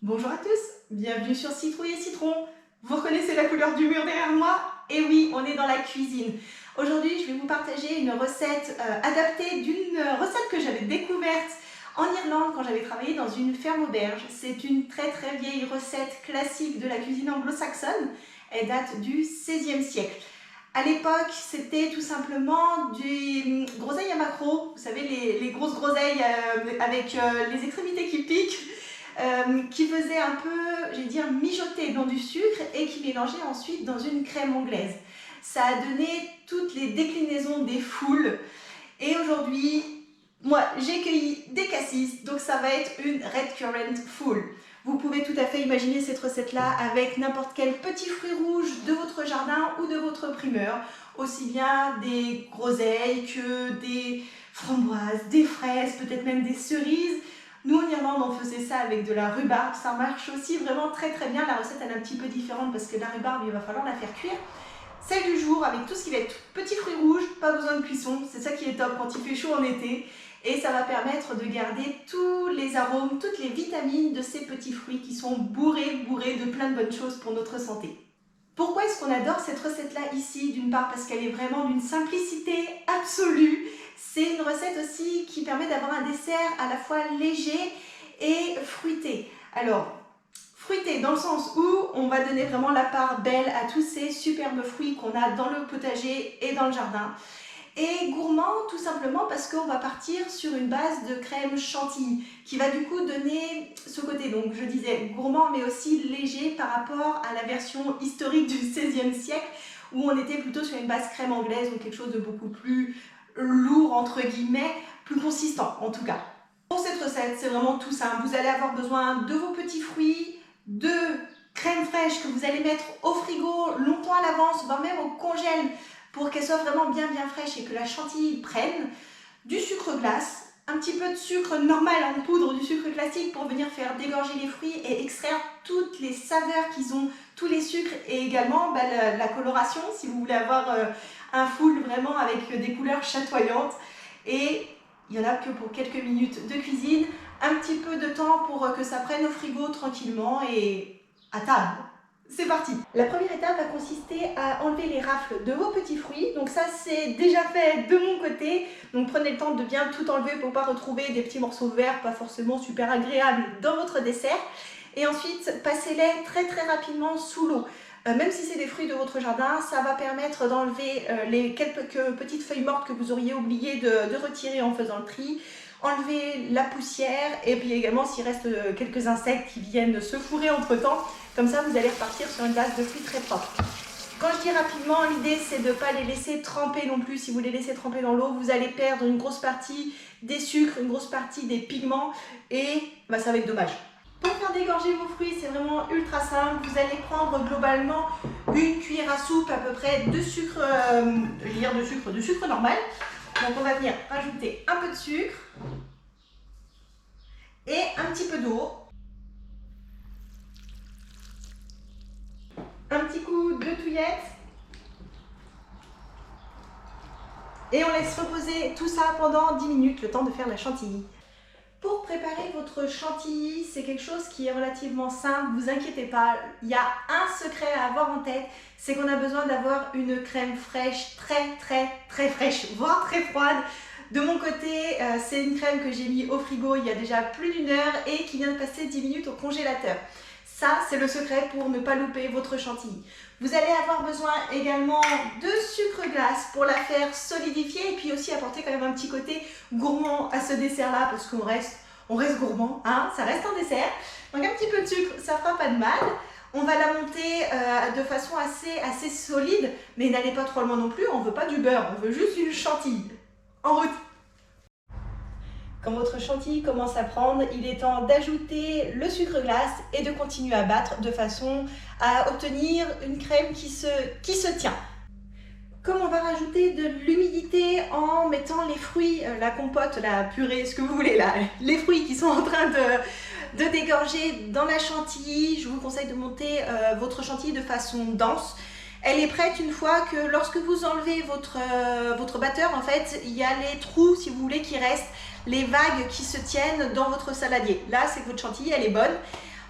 Bonjour à tous, bienvenue sur Citrouille et Citron. Vous reconnaissez la couleur du mur derrière moi? Et oui, on est dans la cuisine. Aujourd'hui, je vais vous partager une recette adaptée d'une recette que j'avais découverte en Irlande quand j'avais travaillé dans une ferme auberge. C'est une très vieille recette classique de la cuisine anglo-saxonne. Elle date du XVIe siècle. À l'époque, c'était tout simplement du groseille à maquereau. Vous savez, les grosses groseilles avec les extrémités qui piquent. Qui faisait un peu, je vais dire, mijoter dans du sucre et qui mélangeait ensuite dans une crème anglaise. Ça a donné toutes les déclinaisons des foules. Et aujourd'hui, moi, j'ai cueilli des cassis, donc ça va être une red currant foule. Vous pouvez tout à fait imaginer cette recette-là avec n'importe quel petit fruit rouge de votre jardin ou de votre primeur, aussi bien des groseilles que des framboises, des fraises, peut-être même des cerises. Nous en Irlande on faisait ça avec de la rhubarbe, ça marche aussi vraiment très bien. La recette elle est un petit peu différente parce que la rhubarbe il va falloir la faire cuire. Celle du jour avec tout ce qui va être petits fruits rouges, pas besoin de cuisson, c'est ça qui est top quand il fait chaud en été. Et ça va permettre de garder tous les arômes, toutes les vitamines de ces petits fruits qui sont bourrés de plein de bonnes choses pour notre santé. Pourquoi est-ce qu'on adore cette recette-là ici? D'une part parce qu'elle est vraiment d'une simplicité absolue. C'est une recette aussi qui permet d'avoir un dessert à la fois léger et fruité. Alors, fruité dans le sens où on va donner vraiment la part belle à tous ces superbes fruits qu'on a dans le potager et dans le jardin. Et gourmand tout simplement parce qu'on va partir sur une base de crème chantilly qui va du coup donner ce côté, donc je disais gourmand mais aussi léger par rapport à la version historique du XVIe siècle où on était plutôt sur une base crème anglaise, donc quelque chose de beaucoup plus lourd entre guillemets, plus consistant en tout cas. Pour cette recette c'est vraiment tout simple, vous allez avoir besoin de vos petits fruits, de crème fraîche que vous allez mettre au frigo longtemps à l'avance, voire même au congèle pour qu'elle soit vraiment bien fraîche et que la chantilly prenne, du sucre glace, un petit peu de sucre normal en poudre, du sucre classique pour venir faire dégorger les fruits et extraire toutes les saveurs qu'ils ont, tous les sucres et également la coloration si vous voulez avoir un foule vraiment avec des couleurs chatoyantes. Et il n'y en a que pour quelques minutes de cuisine, un petit peu de temps pour que ça prenne au frigo tranquillement et à table. C'est parti! La première étape va consister à enlever les rafles de vos petits fruits. Donc ça c'est déjà fait de mon côté. Donc prenez le temps de bien tout enlever pour ne pas retrouver des petits morceaux verts pas forcément super agréables dans votre dessert. Et ensuite passez-les très rapidement sous l'eau. Même si c'est des fruits de votre jardin, ça va permettre d'enlever les quelques petites feuilles mortes que vous auriez oublié de retirer en faisant le tri. Enlever la poussière et puis également s'il reste quelques insectes qui viennent se fourrer entre temps, comme ça vous allez repartir sur une base de fruits très propre. Quand je dis rapidement, l'idée c'est de ne pas les laisser tremper non plus. Si vous les laissez tremper dans l'eau, vous allez perdre une grosse partie des sucres, une grosse partie des pigments et ça va être dommage. Pour faire dégorger vos fruits, c'est vraiment ultra simple. Vous allez prendre globalement une cuillère à soupe à peu près de sucre, de sucre normal. Donc on va venir rajouter un peu de sucre et un petit peu d'eau. Un petit coup de touillette. Et on laisse reposer tout ça pendant 10 minutes, le temps de faire la chantilly. Pour préparer votre chantilly, c'est quelque chose qui est relativement simple, ne vous inquiétez pas. Il y a un secret à avoir en tête, c'est qu'on a besoin d'avoir une crème fraîche, très fraîche, voire très froide. De mon côté, c'est une crème que j'ai mis au frigo il y a déjà plus d'1 heure et qui vient de passer 10 minutes au congélateur. Ça, c'est le secret pour ne pas louper votre chantilly. Vous allez avoir besoin également de sucre glace pour la faire solidifier et puis aussi apporter quand même un petit côté gourmand à ce dessert-là parce qu'on reste gourmand, hein, ça reste un dessert. Donc un petit peu de sucre, ça fera pas de mal. On va la monter de façon assez solide, mais n'allez pas trop loin non plus, on ne veut pas du beurre, on veut juste une chantilly. En route! Quand votre chantilly commence à prendre, il est temps d'ajouter le sucre glace et de continuer à battre de façon à obtenir une crème qui se tient. Comme on va rajouter de l'humidité en mettant les fruits, la compote, la purée, ce que vous voulez là, les fruits qui sont en train de dégorger dans la chantilly, je vous conseille de monter votre chantilly de façon dense. Elle est prête une fois que lorsque vous enlevez votre batteur, en fait, il y a les trous, si vous voulez, qui restent, les vagues qui se tiennent dans votre saladier. Là, c'est que votre chantilly, elle est bonne.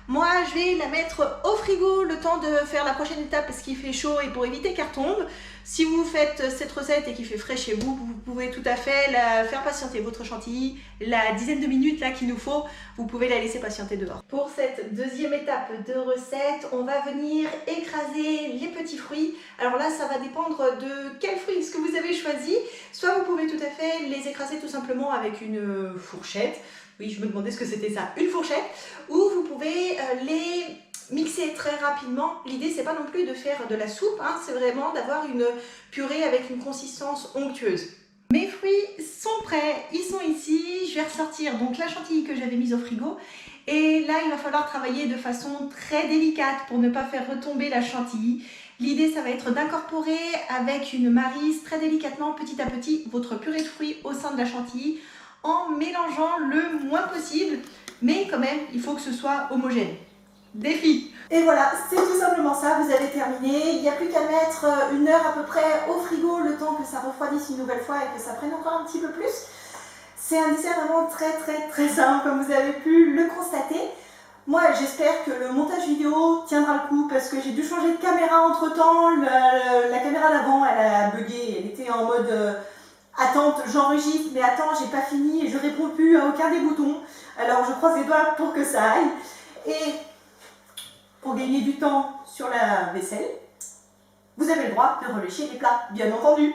Moi, je vais la mettre au frigo le temps de faire la prochaine étape parce qu'il fait chaud et pour éviter qu'elle tombe. Si vous faites cette recette et qu'il fait frais chez vous, vous pouvez tout à fait la faire patienter votre chantilly. La dizaine de minutes là qu'il nous faut, vous pouvez la laisser patienter dehors. Pour cette deuxième étape de recette, on va venir écraser les petits fruits. Alors là, ça va dépendre de quel fruit est-ce que vous avez choisi. Soit vous pouvez tout à fait les écraser tout simplement avec une fourchette. Oui, je me demandais ce que c'était ça, une fourchette. Ou vous pouvez les mixer très rapidement. L'idée, c'est pas non plus de faire de la soupe, hein, c'est vraiment d'avoir une purée avec une consistance onctueuse. Mes fruits sont prêts, ils sont ici. Je vais ressortir donc la chantilly que j'avais mise au frigo. Et là, il va falloir travailler de façon très délicate pour ne pas faire retomber la chantilly. L'idée, ça va être d'incorporer avec une maryse très délicatement, petit à petit, votre purée de fruits au sein de la chantilly en mélangeant le moins possible. Mais quand même, il faut que ce soit homogène. Défi! Et voilà, c'est tout simplement ça, vous avez terminé. Il n'y a plus qu'à mettre 1 heure à peu près au frigo, le temps que ça refroidisse une nouvelle fois et que ça prenne encore un petit peu plus. C'est un dessert vraiment très simple, comme vous avez pu le constater. Moi, j'espère que le montage vidéo tiendra le coup parce que j'ai dû changer de caméra entre temps. La caméra d'avant, elle a bugué, elle était en mode attente, j'enregistre, mais attends, j'ai pas fini et je réponds plus à aucun des boutons. Alors je croise les doigts pour que ça aille. Et pour gagner du temps sur la vaisselle, vous avez le droit de relâcher les plats, bien entendu.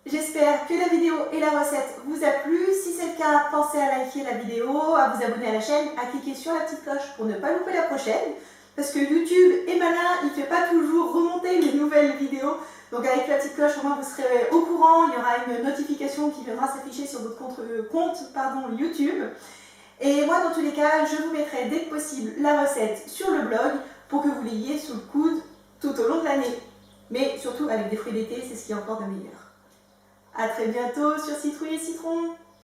J'espère que la vidéo et la recette vous a plu. Si c'est le cas, pensez à liker la vidéo, à vous abonner à la chaîne, à cliquer sur la petite cloche pour ne pas louper la prochaine. Parce que YouTube est malin, il ne fait pas toujours remonter les nouvelles vidéos. Donc avec la petite cloche, au moins vous serez au courant. Il y aura une notification qui viendra s'afficher sur votre compte YouTube. Et moi, dans tous les cas, je vous mettrai dès que possible la recette sur le blog pour que vous l'ayez sous le coude tout au long de l'année. Mais surtout avec des fruits d'été, c'est ce qui est encore de meilleur. A très bientôt sur Citrouille et Citron.